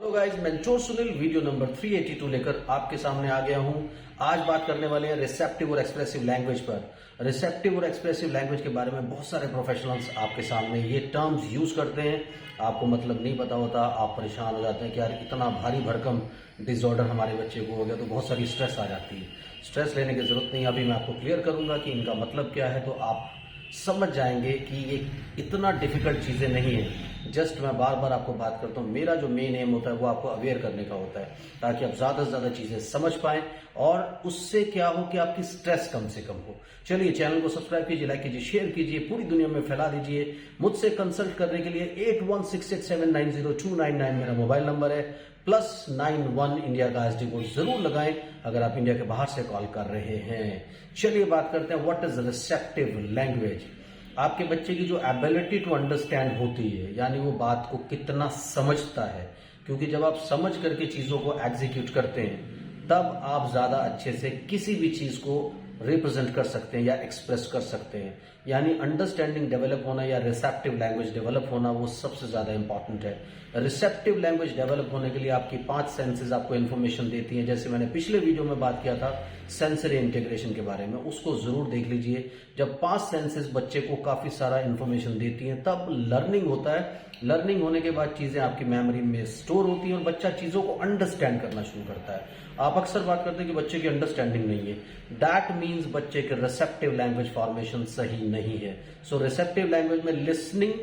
तो guys mentor Sunil video number 382 लेकर आपके सामने आ गया हूं। आज बात करने वाले हैं रिसेप्टिव और एक्सप्रेसिव लैंग्वेज पर। रिसेप्टिव और एक्सप्रेसिव लैंग्वेज के बारे में बहुत सारे प्रोफेशनल्स आपके सामने ये टर्म्स यूज करते हैं, आपको मतलब नहीं पता होता, आप परेशान हो जाते हैं कि यार इतना भारी भरकम डिसऑर्डर हमारे बच्चे को हो गया, तो बहुत सारी स्ट्रेस आ जाती है। स्ट्रेस लेने की जरूरत नहीं, अभी मैं आपको क्लियर करूंगा कि इनका मतलब क्या है, तो आप समझ जाएंगे कि ये इतना डिफिकल्ट चीजें नहीं है। जस्ट मैं बार बार आपको बात करता हूँ, मेरा जो मेन एम होता है वो आपको अवेयर करने का होता है, ताकि आप ज्यादा से ज्यादा चीजें समझ पाएं और उससे क्या हो कि आपकी स्ट्रेस कम से कम हो। चलिए चैनल को सब्सक्राइब कीजिए, लाइक कीजिए, शेयर कीजिए, पूरी दुनिया में फैला दीजिए। मुझसे कंसल्ट करने के लिए 8168790299 मेरा मोबाइल नंबर है, +91 इंडिया का एसडी कोड जरूर लगाएं अगर आप इंडिया के बाहर से कॉल कर रहे हैं। चलिए बात करते हैं व्हाट इज रिसेप्टिव लैंग्वेज। आपके बच्चे की जो एबिलिटी टू अंडरस्टैंड होती है, यानी वो बात को कितना समझता है, क्योंकि जब आप समझ करके चीजों को एग्जीक्यूट करते हैं तब आप ज्यादा अच्छे से किसी भी चीज को रिप्रेजेंट कर सकते हैं या एक्सप्रेस कर सकते हैं। यानी अंडरस्टैंडिंग डेवलप होना या रिसेप्टिव लैंग्वेज डेवलप होना वो सबसे ज्यादा इंपॉर्टेंट है। रिसेप्टिव लैंग्वेज डेवलप होने के लिए आपकी 5 सेंसेस आपको इन्फॉर्मेशन देती हैं। जैसे मैंने पिछले वीडियो में बात किया था सेंसरी इंटीग्रेशन के बारे में, उसको जरूर देख लीजिए। जब 5 सेंसेस बच्चे को काफी सारा इन्फॉर्मेशन देती हैं तब लर्निंग होता है। लर्निंग होने के बाद चीजें आपकी मेमोरी में स्टोर होती हैं और बच्चा चीजों को अंडरस्टैंड करना शुरू करता है। आप अक्सर बात करते हैं कि बच्चे की अंडरस्टैंडिंग नहीं है, दैट मीन्स बच्चे के रिसेप्टिव लैंग्वेज फॉर्मेशन सही नहीं है। सो रिसेप्टिव लैंग्वेज में लिसनिंग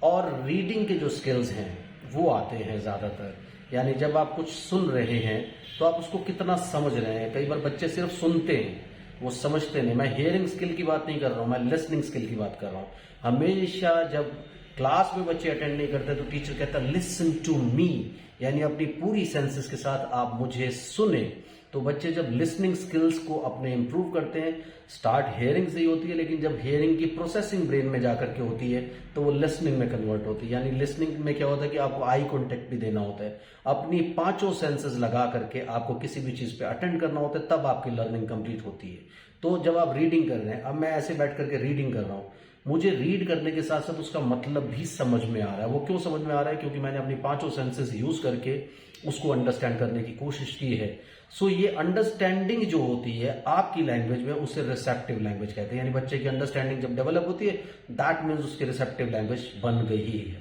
और रीडिंग के जो स्किल्स हैं वो आते हैं ज्यादातर। यानी जब आप कुछ सुन रहे हैं तो आप उसको कितना समझ रहे हैं। कई बार बच्चे सिर्फ सुनते हैं, वो समझते नहीं। मैं हियरिंग स्किल की बात नहीं कर रहा हूं, मैं लिसनिंग स्किल की बात कर रहा हूं। हमेशा जब क्लास में बच्चे अटेंड नहीं करते तो टीचर कहता लिसन टू मी, यानी अपनी पूरी सेंसेस के साथ आप मुझे सुने। तो बच्चे जब लिसनिंग स्किल्स को अपने इंप्रूव करते हैं, स्टार्ट हियरिंग से ही होती है, लेकिन जब हियरिंग की प्रोसेसिंग ब्रेन में जाकर के होती है तो वो लिसनिंग में कन्वर्ट होती है। यानी लिसनिंग में क्या होता है कि आपको आई कांटेक्ट भी देना होता है, अपनी 5 सेंसेस लगा करके आपको किसी भी चीज पे अटेंड करना होता है, तब आपकी लर्निंग कंप्लीट होती है। तो जब आप रीडिंग कर रहे हैं, अब मैं ऐसे बैठ करके रीडिंग कर रहा हूं, मुझे रीड करने के साथ साथ उसका मतलब भी समझ में आ रहा है। वो क्यों समझ में आ रहा है? क्योंकि मैंने अपनी 5 सेंसेस यूज करके उसको अंडरस्टैंड करने की कोशिश की है। सो ये अंडरस्टैंडिंग जो होती है आपकी लैंग्वेज में, उसे रिसेप्टिव लैंग्वेज कहते हैं। यानी बच्चे की अंडरस्टैंडिंग जब डेवलप होती है दैट मीन्स उसकी रिसेप्टिव लैंग्वेज बन गई है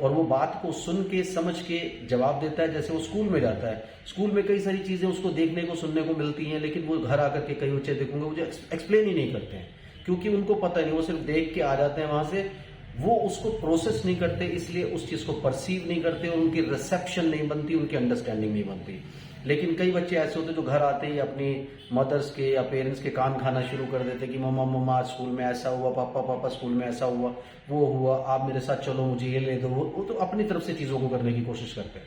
और वो बात को सुन के समझ के जवाब देता है। जैसे वो स्कूल में जाता है, स्कूल में कई सारी चीजें उसको देखने को सुनने को मिलती हैं, लेकिन वो घर आकर के कई बच्चे देखूंगे वो एक्सप्लेन ही नहीं करते हैं, क्योंकि उनको पता नहीं, वो सिर्फ देख के आ जाते हैं वहां से, वो उसको प्रोसेस नहीं करते, इसलिए उस चीज को परसीव नहीं करते और उनकी रिसेप्शन नहीं बनती, उनकी अंडरस्टैंडिंग नहीं बनती। लेकिन कई बच्चे ऐसे होते हैं जो घर आते ही अपनी मदर्स के या पेरेंट्स के कान खाना शुरू कर देते कि मम्मा मम्मा आज स्कूल में ऐसा हुआ, पापा पापा स्कूल में ऐसा हुआ, वो हुआ, आप मेरे साथ चलो, मुझे ये ले दो। वो तो अपनी तरफ से चीजों को करने की कोशिश करते हैं।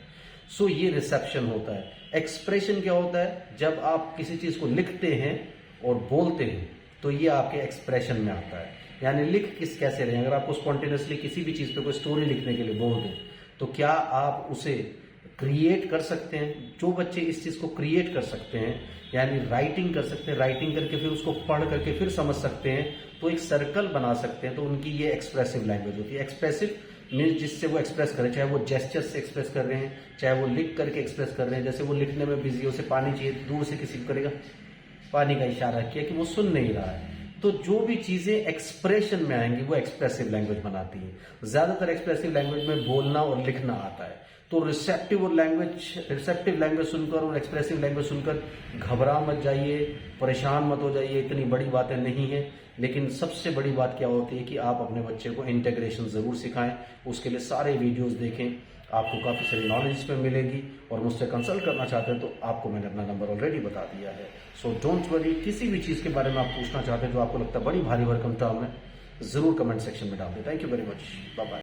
सो ये रिसेप्शन होता है। एक्सप्रेशन क्या होता है? जब आप किसी चीज को लिखते हैं और बोलते हैं तो ये आपके एक्सप्रेशन में आता है। यानी लिख कैसे रहे हैं? अगर आपको स्पॉन्टेनियसली किसी भी चीज पे कोई स्टोरी लिखने के लिए बोल दें तो क्या आप उसे क्रिएट कर सकते हैं? जो बच्चे इस चीज को क्रिएट कर सकते हैं, यानी राइटिंग कर सकते हैं, राइटिंग करके फिर उसको पढ़ करके फिर समझ सकते हैं, तो एक सर्कल बना सकते हैं, तो उनकी ये एक्सप्रेसिव लैंग्वेज होती है। एक्सप्रेसिव मीन्स जिससे वो एक्सप्रेस करें, चाहे वो जेस्चर से एक्सप्रेस कर रहे हैं, चाहे वो लिख करके एक्सप्रेस कर रहे हैं। जैसे वो लिखने में बिजी, उसे पानी चाहिए, दूर से किसी को करेगा, पानी का इशारा किया कि वो सुन नहीं रहा है। तो जो भी चीजें एक्सप्रेशन में आएंगी वो एक्सप्रेसिव लैंग्वेज बनाती है। ज्यादातर एक्सप्रेसिव लैंग्वेज में बोलना और लिखना आता है। तो रिसेप्टिव लैंग्वेज सुनकर और एक्सप्रेसिव लैंग्वेज सुनकर घबरा मत जाइए, परेशान मत हो जाइए, इतनी बड़ी बातें नहीं है। लेकिन सबसे बड़ी बात क्या होती है कि आप अपने बच्चे को इंटीग्रेशन जरूर सिखाएं। उसके लिए सारे वीडियोस देखें, आपको काफी सारी नॉलेज इसमें मिलेगी। और मुझसे कंसल्ट करना चाहते हैं तो आपको मैंने अपना नंबर ऑलरेडी बता दिया है। सो डोंट वरी, किसी भी चीज के बारे में आप पूछना चाहते हैं जो आपको लगता है बड़ी भारी भरकम टर्म है, जरूर कमेंट सेक्शन में डाल दें। Thank you very much, bye bye.